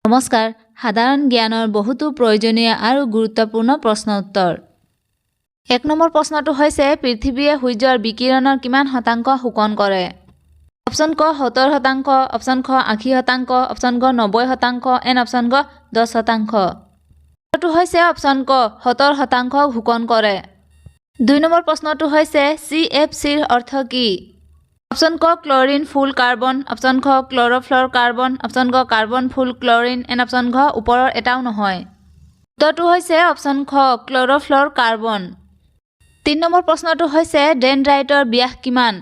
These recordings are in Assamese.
নমস্কাৰ, সাধাৰণ জ্ঞানৰ বহুতো প্ৰয়োজনীয় আৰু গুৰুত্বপূৰ্ণ প্ৰশ্ন উত্তৰ। 1 নম্বৰ প্ৰশ্নটো হৈছে পৃথিৱীয়ে সূৰ্যৰ বিকিৰণৰ কিমান শতাংশ শোষণ কৰে? অপশ্যন ক 70%, অপশ্যন খ 80%, অপশ্যন গ 90% এণ্ড অপশ্যন গ 10%। উত্তৰটো হৈছে অপশ্যন ক 70% শোষণ কৰে। 2 নম্বৰ প্ৰশ্নটো হৈছে CFCৰ অৰ্থ কি? অপশ্যন ক ক্লৰিন ফুল কাৰ্বন, অপশ্যন খ ক্লৰ'ফ্ল'ৰ কাৰ্বন, অপশ্যন গ carbon full chlorine and option ঘ ওপৰৰ এটাও নহয়। উত্তৰটো হৈছে অপশ্যন খ ক্লৰ'ফ্ল'ৰ কাৰ্বন। 3 নম্বৰ প্ৰশ্নটো হৈছে ডেনড্ৰাইটৰ ব্যাস কিমান?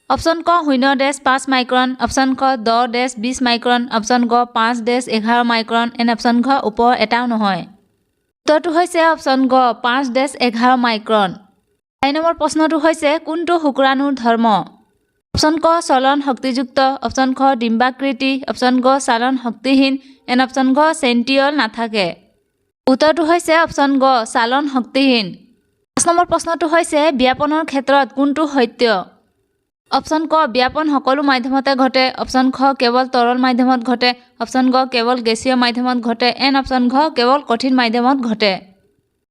অপশ্যন ক 0.5 মাইক্ৰন, অপশ্যন খ 10.20 মাইক্ৰন, অপশ্যন গ 5.11 মাইক্ৰন এণ্ড অপশ্যন ঘ ওপৰৰ এটাও নহয়। উত্তৰটো হৈছে অপশ্যন গ 5.11 মাইক্ৰন। 4 নম্বৰ প্ৰশ্নটো হৈছে কোনটো শুক্ৰাণুৰ ধৰ্ম? অপশ্যন ক চলন শক্তিযুক্ত, অপশ্যন খ ডিম্বাকৃতি, অপশ্যন গ চালন শক্তিহীন এণ্ড অপশ্যন ঘ চেণ্ট্ৰিঅল নাথাকে। উত্তৰটো হৈছে অপশ্যন গ চালন শক্তিহীন। 5 নম্বৰ প্ৰশ্নটো হৈছে ব্যাপনৰ ক্ষেত্ৰত কোনটো সত্য? অপশ্যন ক ব্যাপন সকলো মাধ্যমতে ঘটে, অপশ্যন খ কেৱল তৰল মাধ্যমত ঘটে, অপশ্যন গ কেৱল গেছীয় মাধ্যমত ঘটে এণ্ড অপশ্যন ঘ কেৱল কঠিন মাধ্যমত ঘটে।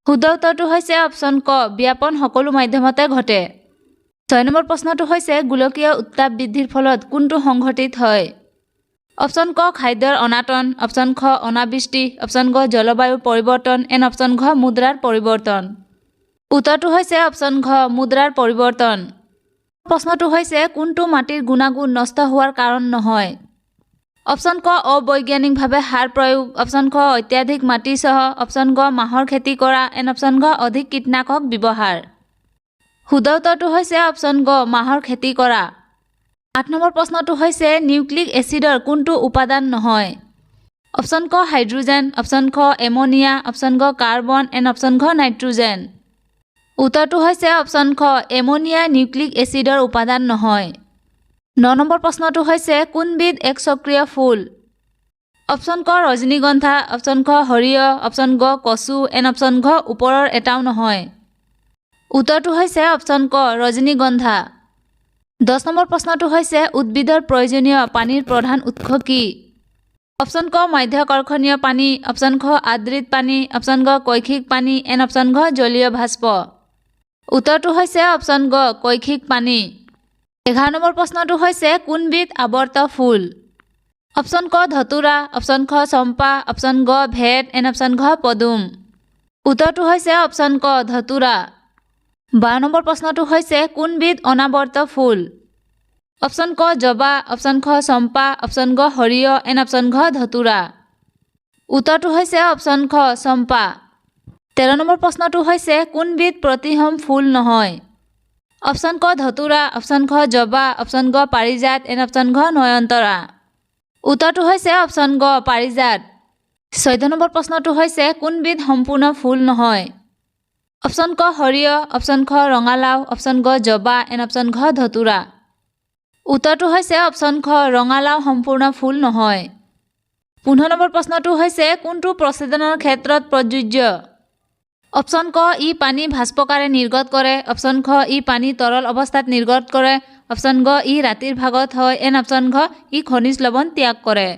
শুদ্ধ উত্তৰটো হৈছে অপশ্যন ক ব্যাপন সকলো মাধ্যমতে ঘটে। 6 নম্বৰ প্ৰশ্নটো হৈছে গোলকীয় উত্তাপ বৃদ্ধিৰ ফলত কোনটো সংঘটিত হয়? অপশ্যন ক খাদ্যৰ অনাটন, অপশ্যন খ অনাবৃষ্টি, অপশ্যন গ জলবায়ুৰ পৰিৱৰ্তন এণ্ড অপশ্যন ঘ মুদ্ৰাৰ পৰিৱৰ্তন। উত্তৰটো হৈছে অপশ্যন ঘ মুদ্ৰাৰ পৰিৱৰ্তন। প্ৰশ্নটো হৈছে কোনটো মাটিৰ গুণাগুণ নষ্ট হোৱাৰ কাৰণ নহয়? অপশ্যন ক অবৈজ্ঞানিকভাৱে সাৰ প্ৰয়োগ, অপশ্যন খ অত্যাধিক মাটি চহ, অপশ্যন গ মাহৰ খেতি কৰা এণ্ড অপশ্যন ঘ অধিক কীটনাশক ব্যৱহাৰ। শুদ্ধ উত্তৰটো হৈছে অপশ্যন গ মাহৰ খেতি কৰা। 8 নম্বৰ প্ৰশ্নটো হৈছে নিউক্লিক এচিডৰ কোনটো উপাদান নহয়? অপশ্যন ক হাইড্ৰোজেন, অপশ্যন খ এমনিয়া, অপশ্যন গ কাৰ্বন এণ্ড অপশ্যন ঘ নাইট্ৰোজেন। উত্তৰটো হৈছে অপশ্যন খ এমনিয়া নিউক্লিক এচিডৰ উপাদান নহয়। 9 নম্বৰ প্ৰশ্নটো হৈছে কোনবিধ এক চক্ৰীয় ফুল? অপশ্যন ক ৰজনীগন্ধা, অপশ্যন খ সৰিয়হ, অপশ্যন গ কচু এণ্ড অপশ্যন ঘ ওপৰৰ এটাও নহয়। উত্তৰটো হৈছে অপশ্যন ক ৰজনীগন্ধা। 10 নম্বৰ প্ৰশ্নটো হৈছে উদ্ভিদৰ প্ৰয়োজনীয় পানীৰ প্ৰধান উৎস কি? অপশ্যন ক মধ্যকৰ্ষণীয় পানী, অপশ্যন খ আদ্ৰিত পানী, অপশ্যন গ কৈশিক পানী এণ্ড অপশ্যন ঘ জলীয় ভাস্প। উত্তৰটো হৈছে অপশ্যন গ কৈশিক পানী। 11 নম্বৰ প্ৰশ্নটো হৈছে কোনবিধ আৱৰ্ত ফুল? অপশ্যন ক ধতুৰা, অপশ্যন খ চম্পা, অপশ্যন গ ভেট এণ্ড অপশ্যন ঘ পদুম। উত্তৰটো হৈছে অপশ্যন ক ধতুৰা। 12 নম্বৰ প্ৰশ্নটো হৈছে কোনবিধ অনাৱৰ্ত ফুল? অপশ্যন ক জবা, অপশ্যন খ চম্পা, অপশ্যন গ সৰিয়হ এণ্ড অপশ্যন ঘ ধতুৰা। উত্তৰটো হৈছে অপশ্যন খ চম্পা। 13 নম্বৰ প্ৰশ্নটো হৈছে কোনবিধ প্ৰতিসম ফুল নহয়? অপশ্যন ক ধতুৰা, অপশ্যন খ জবা, অপশ্যন গ পাৰিজাত এণ্ড অপশ্যন ঘ নয়নতৰা। উত্তৰটো হৈছে অপশ্যন গ পাৰিজাত। 14 নম্বৰ প্ৰশ্নটো হৈছে কোনবিধ সম্পূৰ্ণ ফুল নহয়? অপশ্যন ক সৰিয়হ, অপশ্যন খ ৰঙালাও, অপশ্যন গ জবা এণ্ড অপশ্যন ঘ ধতুৰা। উত্তৰটো হৈছে অপশ্যন খ ৰঙালাও সম্পূৰ্ণ ফুল নহয়। 15 নম্বৰ প্ৰশ্নটো হৈছে কোনটো প্ৰচ্ছদনৰ ক্ষেত্ৰত প্ৰযোজ্য? অপশ্যন ক ই পানী ভাস্পকাৰে নিৰ্গত কৰে, অপশ্যন খ ই পানী তৰল অৱস্থাত নিৰ্গত কৰে, অপশ্যন গ ই ৰাতিৰ ভাগত হয় এণ্ড অপশ্যন ঘ ই খনিজ লৱণ ত্যাগ কৰে।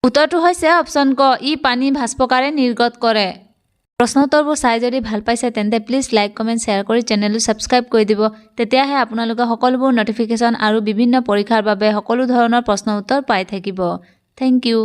উত্তৰটো হৈছে অপশ্যন ক ই পানী ভাস্পকাৰে নিৰ্গত কৰে। প্ৰশ্ন উত্তৰবোৰ চাই যদি ভাল পাইছে তেন্তে প্লিজ লাইক কমেণ্ট শ্বেয়াৰ কৰি চেনেলটো ছাবস্ক্ৰাইব কৰি দিব, তেতিয়াহে আপোনালোকে সকলোবোৰ নটিফিকেশ্যন আৰু বিভিন্ন পৰীক্ষাৰ বাবে সকলো ধৰণৰ প্ৰশ্ন উত্তৰ পাই থাকিব। Thank U.